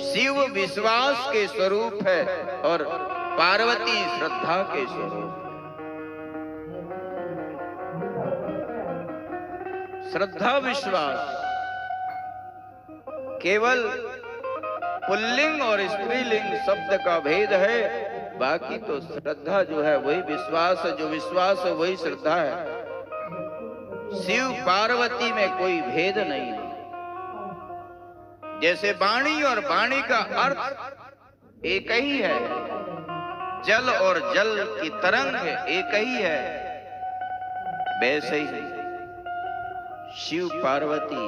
शिव विश्वास के स्वरूप है और पार्वती श्रद्धा के स्वरूप। श्रद्धा विश्वास केवल पुल्लिंग और स्त्रीलिंग शब्द का भेद है, बाकी तो श्रद्धा जो है वही विश्वास है, जो विश्वास है वही श्रद्धा है। शिव पार्वती में कोई भेद नहीं है। जैसे वाणी और वाणी का अर्थ एक ही है, जल और जल की तरंग एक ही है, वैसे ही शिव पार्वती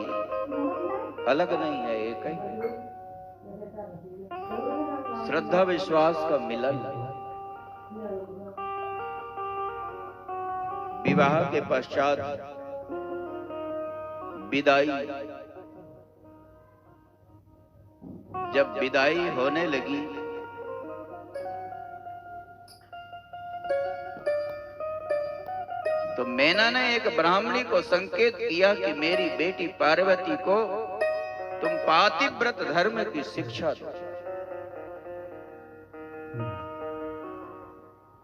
अलग नहीं है, एक ही है। श्रद्धा विश्वास का मिलन। विवाह के पश्चात विदाई, जब विदाई होने लगी तो मैना ने एक ब्राह्मणी को संकेत किया कि मेरी बेटी पार्वती को तुम पातिव्रत धर्म की शिक्षा दो।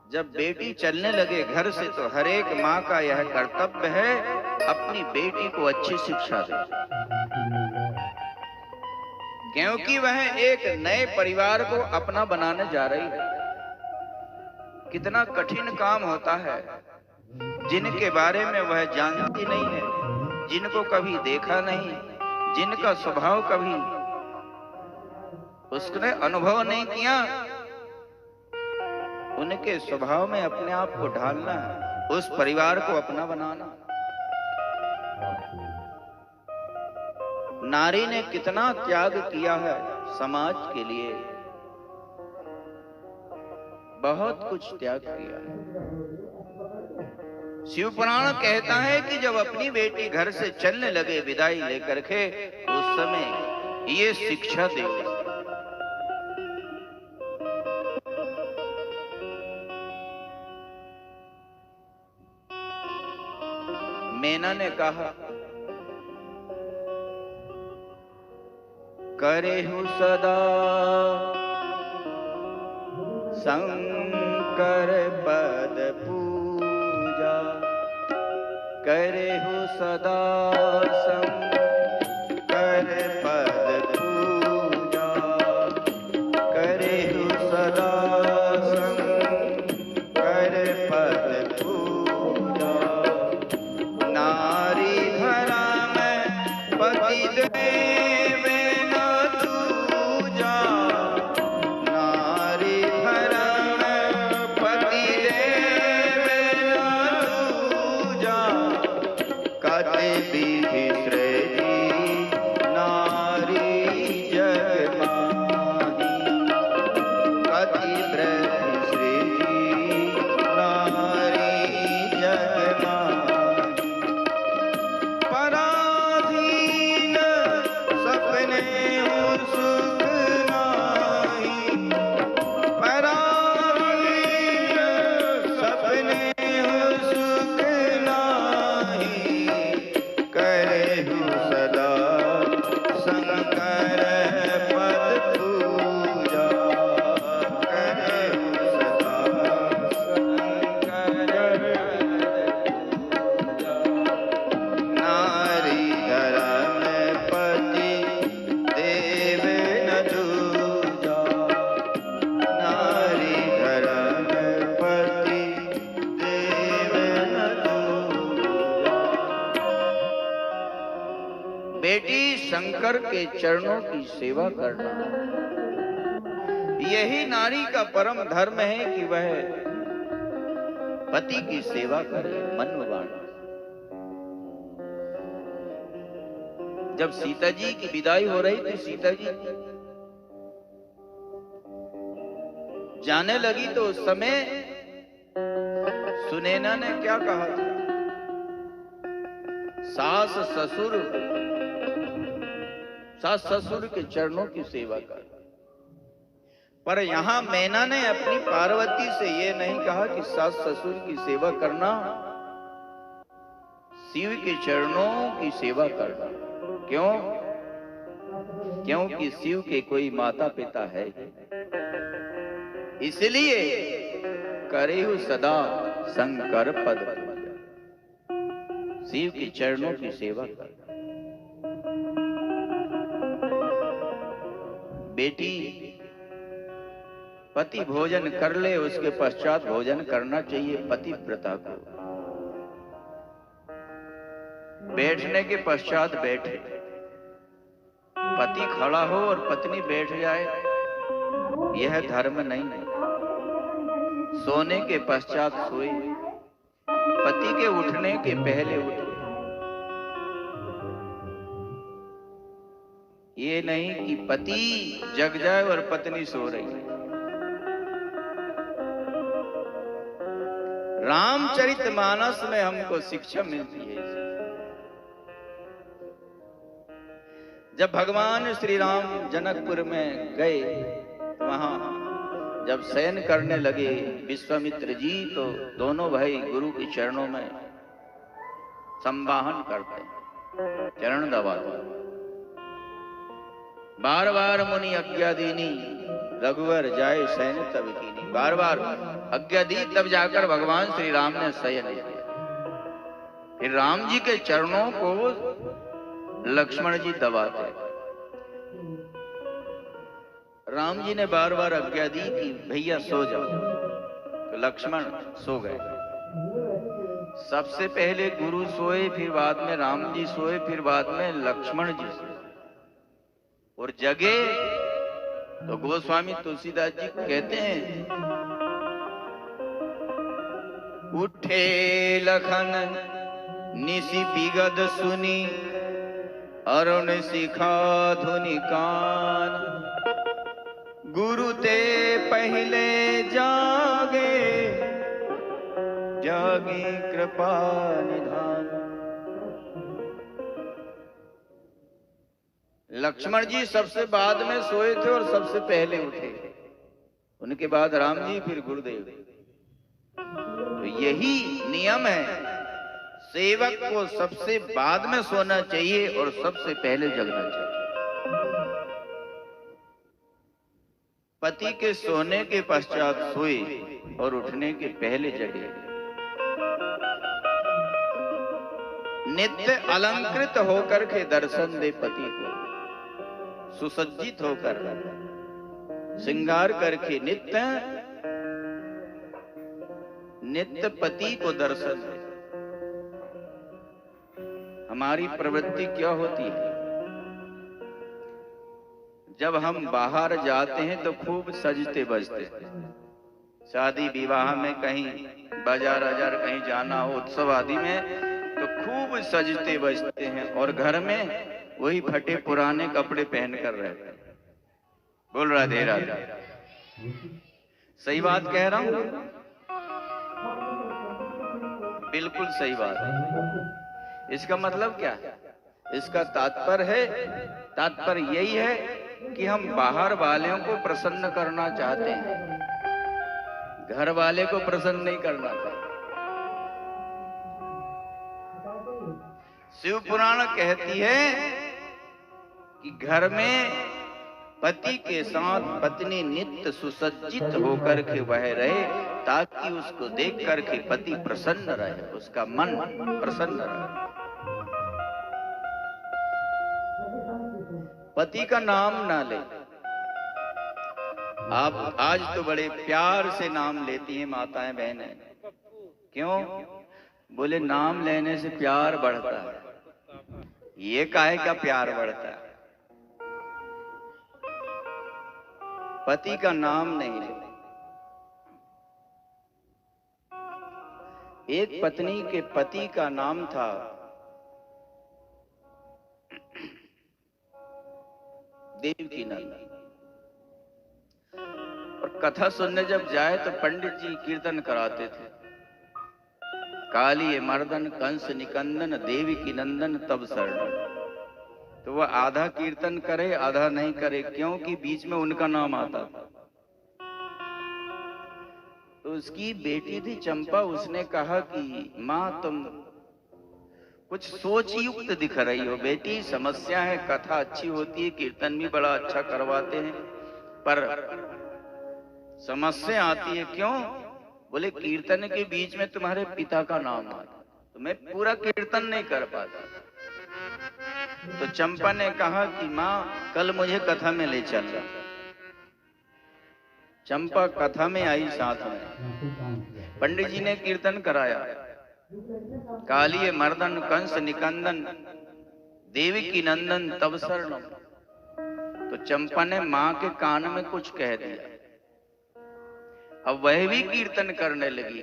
जब बेटी चलने लगे घर से तो हर एक माँ का यह कर्तव्य है अपनी बेटी को अच्छी शिक्षा दे, क्योंकि वह एक नए परिवार को अपना बनाने जा रही है। कितना कठिन काम होता है, जिनके बारे में वह जानती नहीं है, जिनको कभी देखा नहीं, जिनका स्वभाव कभी उसने अनुभव नहीं किया, उनके स्वभाव में अपने आप को ढालना, उस परिवार को अपना बनाना। नारी ने कितना त्याग किया है समाज के लिए, बहुत कुछ त्याग किया है। शिव पुराण कहता है कि जब अपनी बेटी घर से चलने लगे विदाई लेकर के, उस समय ये शिक्षा दी। मैना ने कहा, करेहु सदा शंकर पद पूजा, करेहु सदा शंकर पद पूजा, करेहु सदा शंकर पद पूजा। नारी धरा में पति देव न दूजा, नारी धरा में पति देव न दूजा। कति विधि सृजी नारी जग माही, कति व्रत सृजी नारी जग माही। पराधीन सपने सुख नाही, पराधीन सपने सुख नाही। करेहु सदा शंकर पद पूजा, करेहु सदा शंकर पूजा। नारी धरा में पति देव न दूजा, नारी धरा में पति देव न दूजा। बेटी शंकर के चरणों की सेवा करना, यही नारी का परम धर्म है कि वह पति की सेवा करे मन वाणी। जब सीता जी की विदाई हो रही थी, सीता जी जाने लगी तो उस समय सुनैना ने क्या कहा था? सास ससुर के चरणों की सेवा कर। पर यहां मैना ने अपनी पार्वती से यह नहीं कहा कि सास ससुर की सेवा करना, शिव के चरणों की सेवा करना। क्यों? क्योंकि शिव के कोई माता पिता है, इसलिए करेहु सदा शंकर पद पूजा। शिव के चरणों की सेवा कर। बेटी पति भोजन कर ले, उसके पश्चात भोजन करना चाहिए पतिव्रता को। बैठने के पश्चात बैठे, पति खड़ा हो और पत्नी बैठ जाए, यह धर्म नहीं है। सोने के पश्चात सोए, पति के उठने के पहले उठे। ये नहीं कि पति जग जाए और पत्नी सो रही है। रामचरितमानस में हमको शिक्षा मिलती है। जब भगवान श्री राम जनकपुर में गए, वहां जब शयन करने लगे विश्वामित्र जी, तो दोनों भाई गुरु के चरणों में संवाहन करते, चरण दबाते। बार बार मुनि आज्ञा दीनी, रघुवर जाए शयन तब कीनी। बार बार आज्ञा दी, तब जाकर भगवान श्री राम ने शयन किया। फिर राम जी के चरणों को लक्ष्मण जी दबाते। राम जी ने बार बार आज्ञा दी कि भैया सो जाओ, तो लक्ष्मण सो गए। सबसे पहले गुरु सोए, फिर बाद में राम जी सोए, फिर बाद में लक्ष्मण जी सोए। और जगे तो गोस्वामी तुलसीदास जी कहते हैं, उठे लखन निशि बिगद सुनी, अरुण शिखा धुनि कान। गुरु ते पहले जागे, जागी कृपा निधान। लक्ष्मण जी सबसे बाद में सोए थे और सबसे पहले उठे, उनके बाद राम जी, फिर गुरुदेव। तो यही नियम है, सेवक को सबसे बाद में सोना चाहिए और सबसे पहले जगना चाहिए। पति के सोने के पश्चात सोए और उठने के पहले जगे। नित्य अलंकृत होकर के दर्शन दे पति को, सुसज्जित होकर श्रृंगार करके नित्य नित्य पति को दर्शन दे। हमारी प्रवृत्ति क्या होती है, जब हम बाहर जाते हैं तो खूब सजते बजते, शादी विवाह में कहीं बाजार आजार कहीं जाना हो, उत्सव आदि में, तो खूब सजते बजते हैं, और घर में वही फटे पुराने कपड़े पहन कर रहते हैं। बोल राधे राधे। सही बात कह रहा हूं? बिल्कुल सही बात है। इसका मतलब क्या है? इसका तात्पर्य यही है कि हम बाहर वालों को प्रसन्न करना चाहते हैं, घर वाले को प्रसन्न नहीं करना चाहते। शिव पुराण कहती है कि घर में पति के साथ पत्नी नित्य सुसज्जित होकर के वह रहे, ताकि उसको देख करके पति प्रसन्न रहे, उसका मन प्रसन्न रहे। पति का नाम ना ले। आप आज तो बड़े प्यार से नाम लेती हैं माताएं बहनें, क्यों? बोले नाम लेने से प्यार बढ़ता है। ये काहे का प्यार बढ़ता है? पति का नाम नहीं ले। एक पत्नी के पति का नाम था देवकीनंदन, और कथा सुनने जब जाए तो पंडित जी कीर्तन कराते थे, काली मर्दन कंस निकंदन देवकीनंदन तब शरण। तो वह आधा कीर्तन करे आधा नहीं करे, क्योंकि बीच में उनका नाम आता था। तो उसकी बेटी थी चंपा, उसने कहा कि माँ तुम कुछ सोच युक्त दिख रही हो बेटी, समस्या है, कथा अच्छी होती है, कीर्तन भी बड़ा अच्छा करवाते हैं, पर समस्या आती है। क्यों? बोले कीर्तन के बीच में तुम्हारे पिता का नाम आता, तो मैं पूरा कीर्तन नहीं कर पाता। तो चंपा ने कहा कि माँ कल मुझे कथा में ले चलना। चंपा कथा में आई साथ में। पंडित जी ने कीर्तन कराया, कालिये मर्दन कंस निकंदन देवी की नंदन तब शरणम। तो चंपा ने माँ के कान में कुछ कह दिया। अब वह भी कीर्तन करने लगी,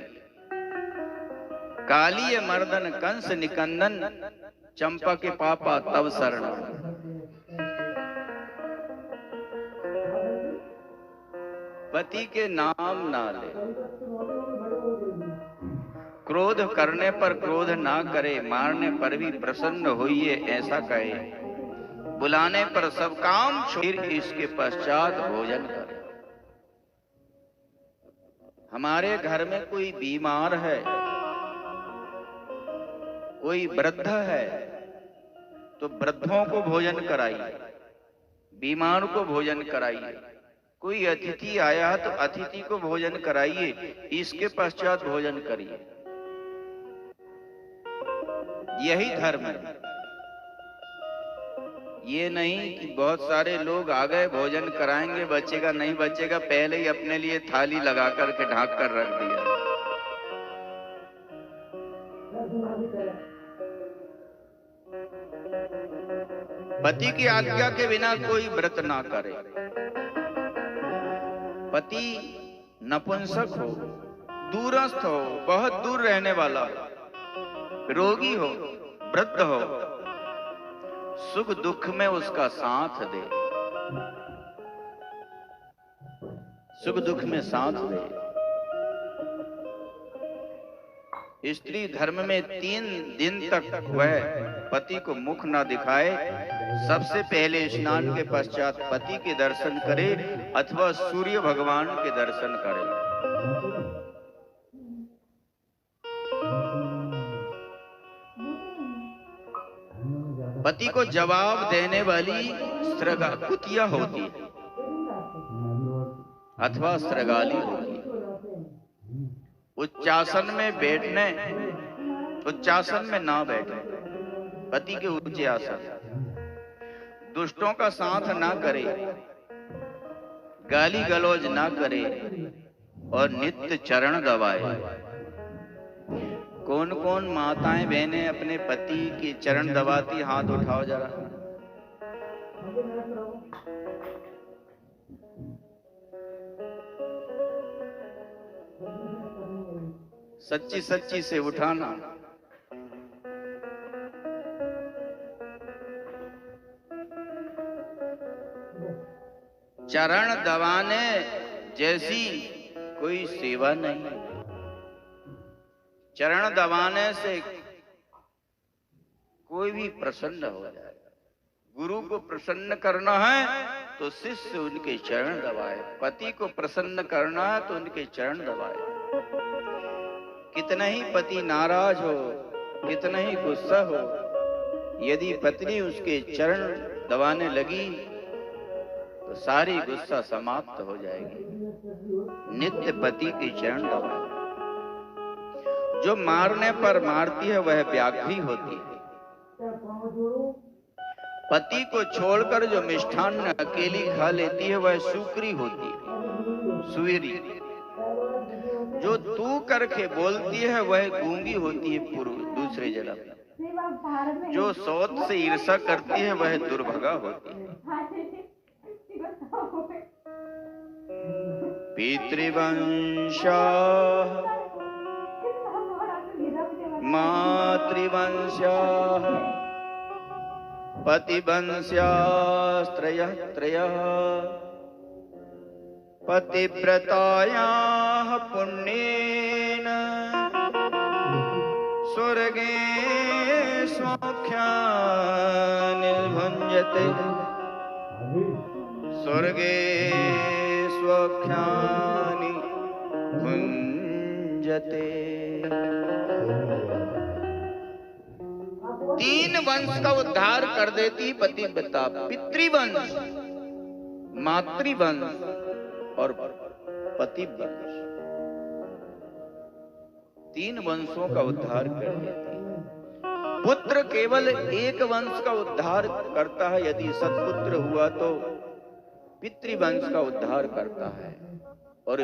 कालिये मर्दन कंस निकंदन चंपा के पापा तब शरणम। पति के नाम ना ले, क्रोध करने पर क्रोध ना करे, मारने पर भी प्रसन्न होइए ऐसा कहे, बुलाने पर सब काम छोड़ इसके पश्चात भोजन करे। हमारे घर में कोई बीमार है, कोई वृद्ध है, तो वृद्धों को भोजन कराइए, बीमार को भोजन कराइए। कोई अतिथि आया है तो अतिथि को भोजन कराइए, इसके पश्चात भोजन करिए। यही धर्म है। ये नहीं कि बहुत सारे लोग आ गए भोजन कराएंगे, बचेगा नहीं बचेगा, पहले ही अपने लिए थाली लगा करके ढाक कर रख दिया। पति की आज्ञा के बिना कोई व्रत ना करे। पति नपुंसक हो, दूरस्थ हो, बहुत दूर रहने वाला हो, रोगी हो, वृद्ध हो, सुख दुख में उसका साथ दे, सुख दुख में साथ दे। स्त्री धर्म में 3 दिन तक वह पति को मुख न दिखाए। सबसे पहले स्नान के पश्चात पति के दर्शन करे अथवा सूर्य भगवान के दर्शन करे। पति को जवाब देने वाली कुतिया होती है अथवा स्त्रगाली होती है। उच्चासन में बैठने, उच्चासन में ना बैठे, पति के ऊंचे आसन। दुष्टों का साथ ना करे, गाली गलौज ना करे और नित्य चरण दबाए। कौन कौन माताएं बहनें अपने पति के चरण दबाती? हाथ उठाओ जरा। सच्ची सच्ची से उठाना। चरण दबाने जैसी कोई सेवा नहीं। चरण दबाने से कोई भी प्रसन्न हो जाए। गुरु को प्रसन्न करना है तो शिष्य उनके चरण दबाए, पति को प्रसन्न करना है तो उनके चरण दबाए। कितना ही पति नाराज हो, कितना ही गुस्सा हो, यदि पत्नी उसके चरण दबाने लगी तो सारी गुस्सा समाप्त हो जाएगी। नित्य पति के चरण दबाए। जो मारने पर मारती है वह व्याघ्री होती है। पति को छोड़कर जो मिष्ठान्न अकेली खा लेती है वह सुकरी होती है, सुईरी। जो तू करके बोलती है वह गूंगी होती है, दूसरे जन्म। जो सौत से ईर्षा करती है वह दुर्भगा होती है। पितृवंशा मातृवंशा पतिवंश्यास्त्रयः त्रयः। पतिव्रतायाः पुण्येन स्वर्गे सौख्यानि भुञ्जते। स्वर्गे सौख्यानि भुञ्जते। तीन वंश का उद्धार कर देती पतिव्रता, पितृवंश, मातृवंश और पतिवंश। तीन वंशों का उद्धार कर देती। पुत्र केवल एक वंश का उद्धार करता है, यदि सत्पुत्र हुआ तो पितृवंश का उद्धार करता है। और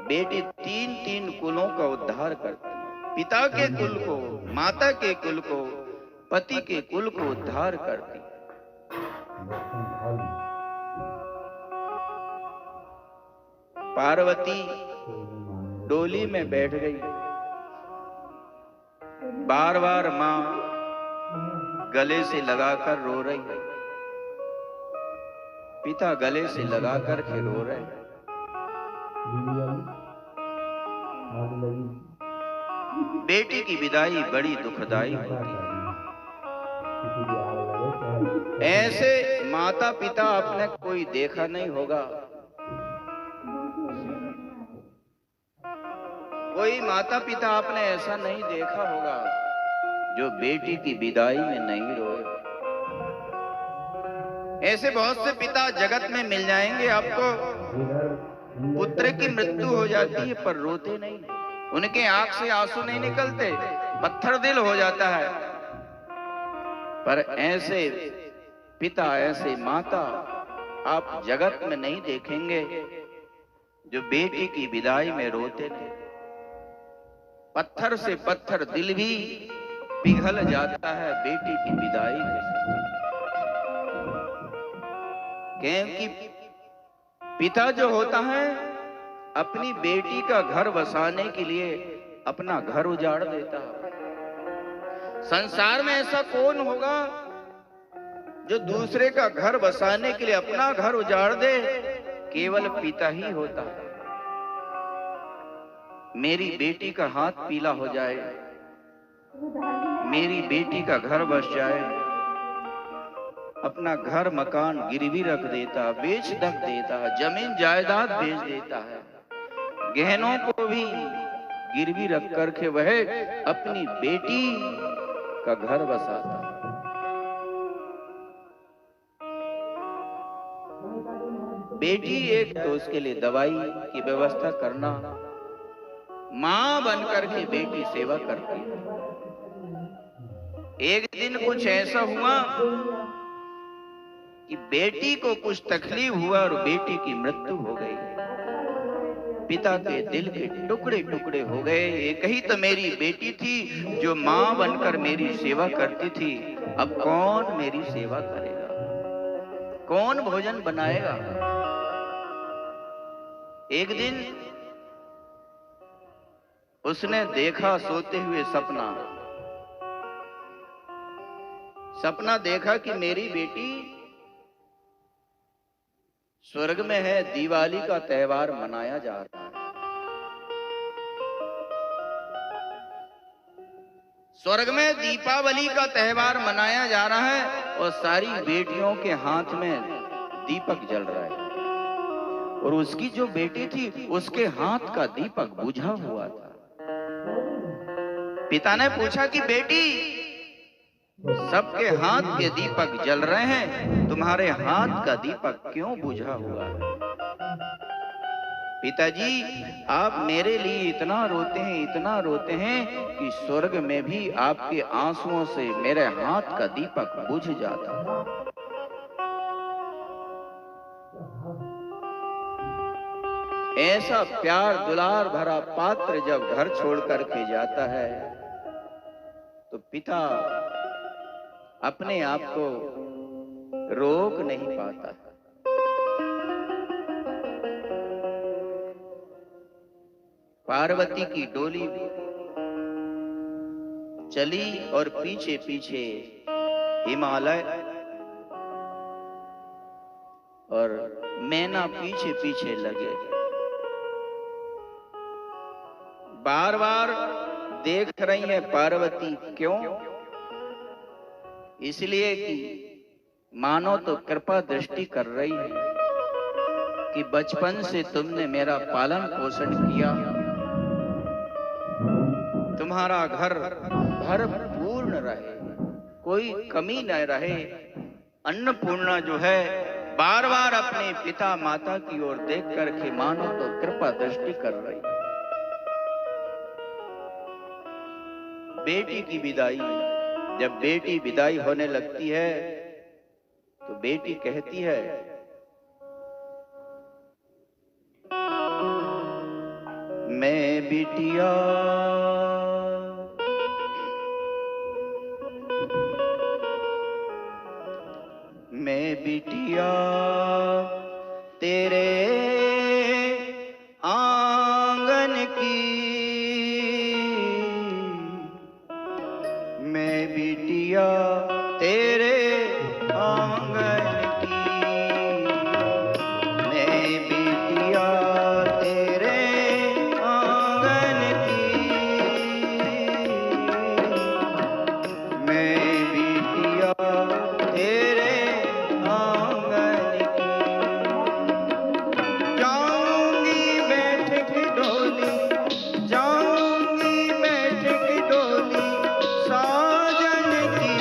बेटी तीन तीन कुलों का उद्धार करती है। पिता के कुल को, माता के कुल को, पति के कुल को उद्धार करती है। पार्वती डोली में बैठ गई। बार बार मां गले से लगाकर रो रही है, पिता गले से लगाकर के रो रहे हैं। बेटी की विदाई बड़ी दुखदाई होती है। ऐसे माता पिता आपने कोई देखा नहीं होगा, कोई माता पिता आपने ऐसा नहीं देखा होगा जो बेटी की विदाई में नहीं रोए। ऐसे बहुत से पिता जगत में मिल जाएंगे आपको, पुत्र की मृत्यु हो जाती है पर रोते नहीं, उनके आंख से आंसू नहीं निकलते, पत्थर दिल हो जाता है। पर ऐसे पिता, ऐसे माता आप जगत में नहीं देखेंगे जो बेटी की विदाई में रोते नहीं। पत्थर से पत्थर दिल भी पिघल जाता है बेटी की विदाई में, क्योंकि पिता जो होता है अपनी बेटी का घर बसाने के लिए अपना घर उजाड़ देता है। संसार में ऐसा कौन होगा जो दूसरे का घर बसाने के लिए अपना घर उजाड़ दे? केवल पिता ही होता है। मेरी बेटी का हाथ पीला हो जाए, मेरी बेटी का घर बस जाए, अपना घर मकान गिरवी रख देता, बेच धक देता, जमीन जायदाद बेच देता है, गहनों को भी गिरवी रख करके वह अपनी बेटी का घर बसाता। बेटी एक तो उसके लिए दवाई की व्यवस्था करना, मां बनकर के बेटी सेवा करती है। एक दिन कुछ ऐसा हुआ कि बेटी को कुछ तकलीफ हुआ और बेटी की मृत्यु हो गई। पिता के दिल के टुकड़े टुकड़े हो गए। एक ही तो मेरी बेटी थी जो मां बनकर मेरी सेवा करती थी, अब कौन मेरी सेवा करेगा, कौन भोजन बनाएगा? एक दिन उसने देखा सोते हुए सपना देखा कि मेरी बेटी स्वर्ग में है, दिवाली का त्योहार मनाया जा रहा है। स्वर्ग में दीपावली का त्योहार मनाया जा रहा है और सारी बेटियों के हाथ में दीपक जल रहा है, और उसकी जो बेटी थी उसके हाथ का दीपक बुझा हुआ था। पिता ने पूछा कि बेटी, सबके हाथ के दीपक जल रहे हैं, तुम्हारे हाथ का दीपक क्यों बुझा हुआ है? पिताजी, आप मेरे लिए इतना रोते हैं कि स्वर्ग में भी आपके आंसुओं से मेरे हाथ का दीपक बुझ जाता। ऐसा प्यार दुलार भरा पात्र जब घर छोड़ करके जाता है तो पिता अपने आप को रोक नहीं पाता। पार्वती की डोली चली और पीछे पीछे हिमालय और मैना पीछे पीछे लगे। बार बार देख रही है पार्वती, क्यों? इसलिए कि मानो तो कृपा दृष्टि कर रही है कि बचपन से तुमने मेरा पालन पोषण किया, तुम्हारा घर भरपूर्ण रहे, कोई कमी न रहे। अन्नपूर्णा जो है बार बार अपने पिता माता की ओर देख करके मानो तो कृपा दृष्टि कर रही। बेटी की विदाई, जब बेटी विदाई होने लगती है तो बेटी कहती है, मैं बिटिया तेरे आंगन की, मैं बिटिया तेरे आंगन की, मैं बिटिया तेरे आंगन की, मैं बिटिया तेरे आंगन की। जाऊंगी बैठ के डोली, जाऊंगी बैठ के डोली साजन की,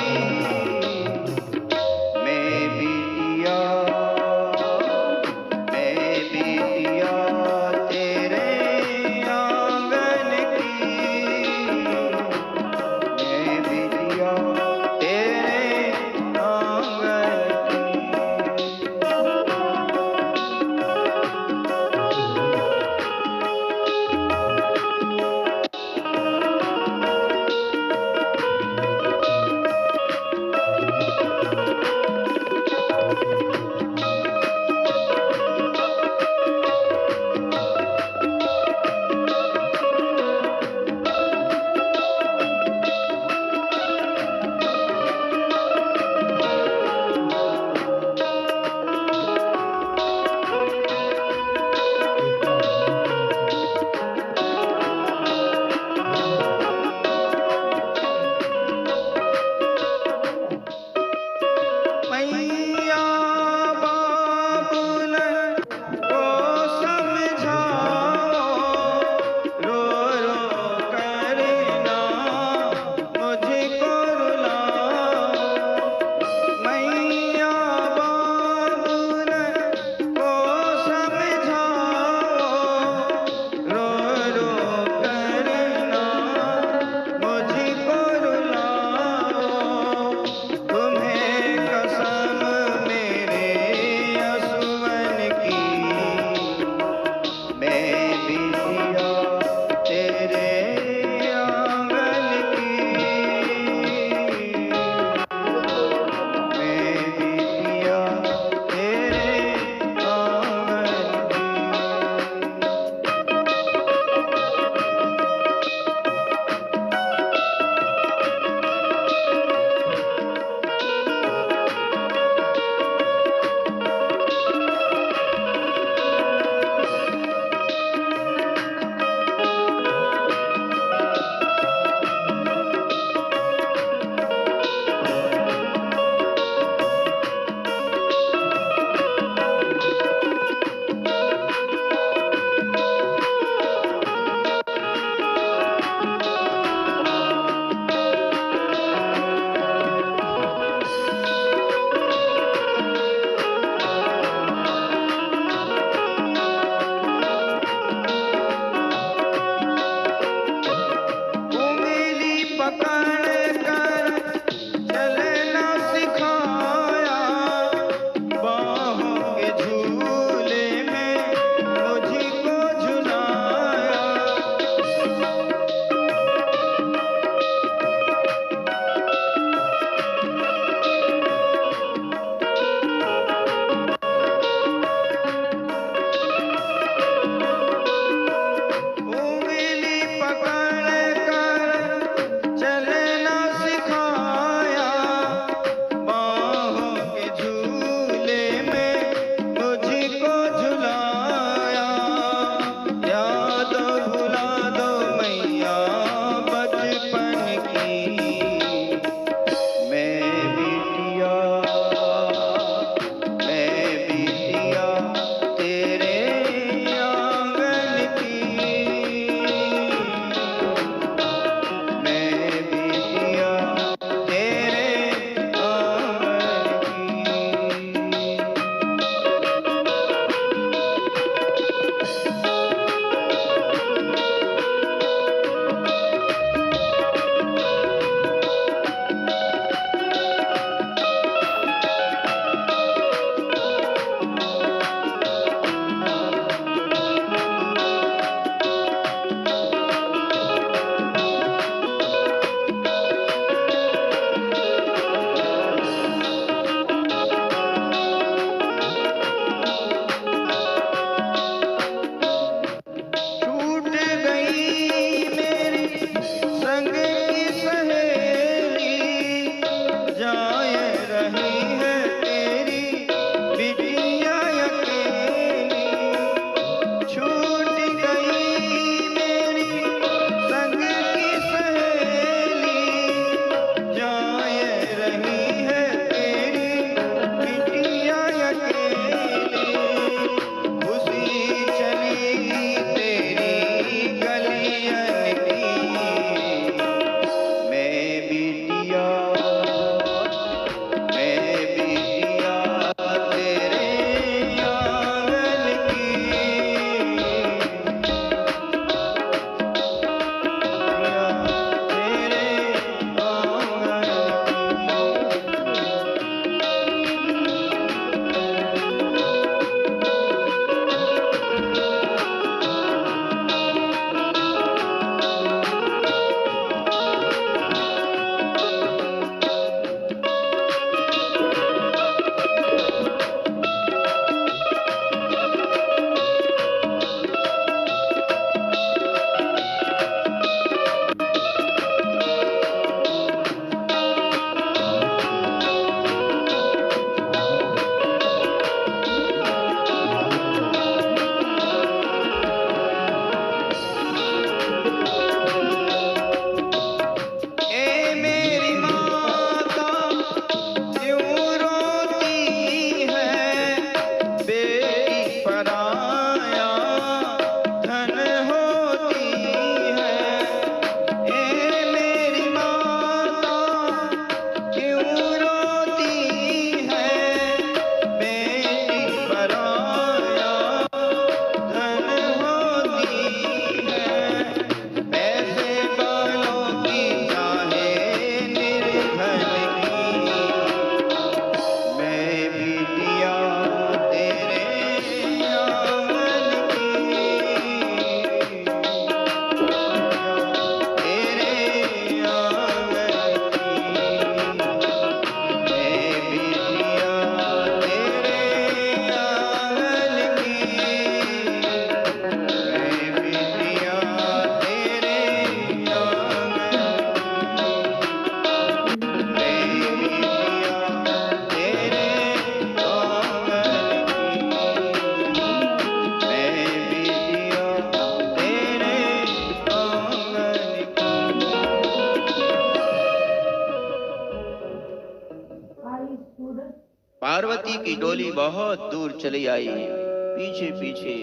पार्वती की डोली बहुत दूर चली आई, पीछे पीछे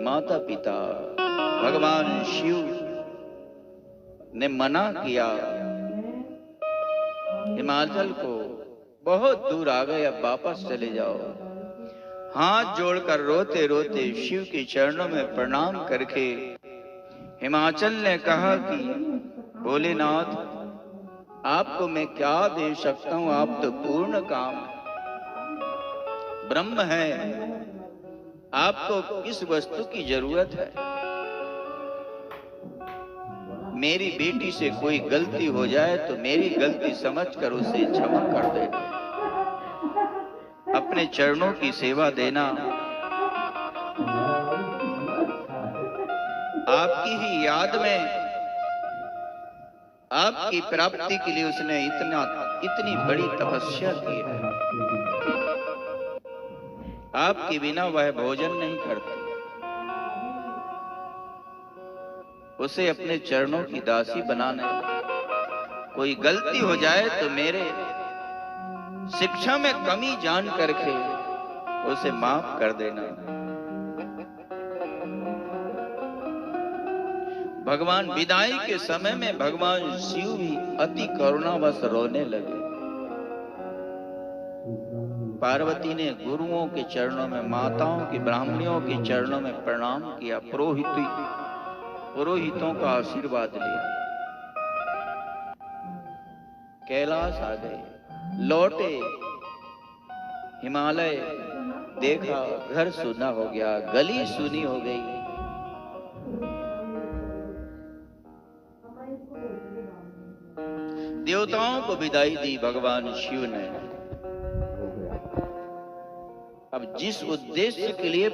माता पिता भगवान शिव ने मना किया, हिमाचल को बहुत दूर आ गए, अब वापस चले जाओ। हाथ जोड़कर रोते रोते शिव के चरणों में प्रणाम करके हिमाचल ने कहा कि भोलेनाथ, आपको मैं क्या दे सकता हूं, आप तो पूर्ण काम ब्रह्म है, आपको किस वस्तु की जरूरत है? मेरी बेटी से कोई गलती हो जाए तो मेरी गलती समझकर उसे क्षमा कर देना, अपने चरणों की सेवा देना। आपकी ही याद में, आपकी प्राप्ति के लिए उसने इतनी बड़ी तपस्या की है। आपके बिना वह भोजन नहीं करती, उसे अपने चरणों की दासी बनाने, कोई गलती हो जाए तो मेरे शिक्षा में कमी जान करके उसे माफ कर देना। भगवान विदाई के समय में भगवान शिव भी अति करुणावश रोने लगे। पार्वती ने गुरुओं के चरणों में, माताओं की, ब्राह्मणियों के चरणों में प्रणाम किया, पुरोहितों का आशीर्वाद लिया, कैलाश आ गए, लौटे हिमालय, देखा घर सुना हो गया, गली सुनी हो गई। देवताओं को विदाई दी भगवान शिव ने। अब जिस उद्देश्य के लिए